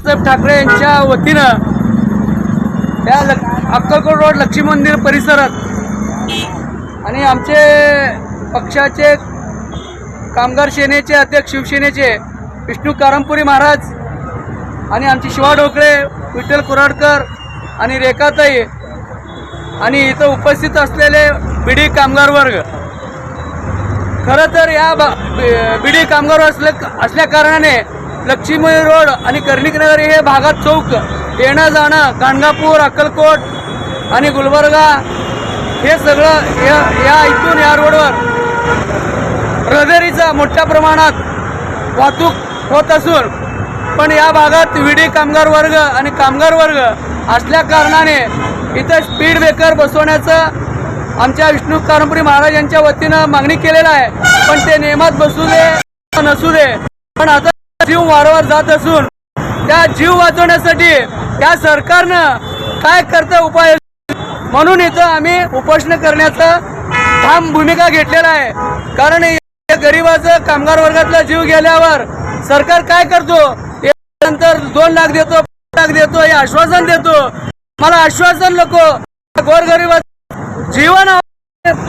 बाळासाहेब ठाकरे यांच्या वतीनं या अक्कलकोट रोड लक्ष्मी मंदिर परिसरात आणि आमचे पक्षाचे कामगार सेनेचे अध्यक्ष शिवसेनेचे विष्णू कारंपुरी महाराज आणि आमची शिवा ढोकळे, विठ्ठल कुराडकर आणि रेखाताई आणि इथं उपस्थित असलेले बीडी कामगार वर्ग, खरं तर या बीडी कामगार असल्या कारणाने लक्ष्मी रोड आणि कर्णिकनगर हे भागात चौक येणं जाणं, गाणगापूर, अक्कलकोट आणि गुलबर्गा हे सगळं या इथून या रोडवर रहदारीचा मोठ्या प्रमाणात वाहतूक होत असून पण या भागात विडी कामगार वर्ग आणि कामगार वर्ग असल्या कारणाने इथं स्पीड ब्रेकर बसवण्याचं आमच्या विष्णू कारंपुरी महाराज यांच्या वतीनं मागणी केलेलं आहे, पण ते नियमात बसू दे नसू दे, पण आता जीव वारंवार जात असून त्या जीव वाचवण्यासाठी त्या सरकारनं काय करतं उपाय म्हणून इथं आम्ही उपोषण करण्याचा ठाम भूमिका घेतलेला आहे। कारण गरीबाचं कामगार वर्गातला जीव गेल्यावर सरकार काय करतो, नंतर 2 लाख देतो, 5 लाख देतो, हे आश्वासन देतो। मला आश्वासन नको, गोरगरीबाचं जीवन।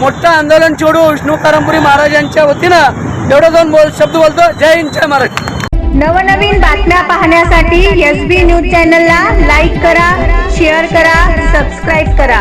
मोठं आंदोलन छोडू विष्णू कारंपुरी महाराज यांच्या वतीनं एवढं 2 शब्द बोलतो। जय हिंद, जय महाराष्ट्र। नवनवीन बातम्या पाहण्यासाठी SB न्यूज चॅनलला लाईक करा, शेअर करा, सबस्क्राईब करा।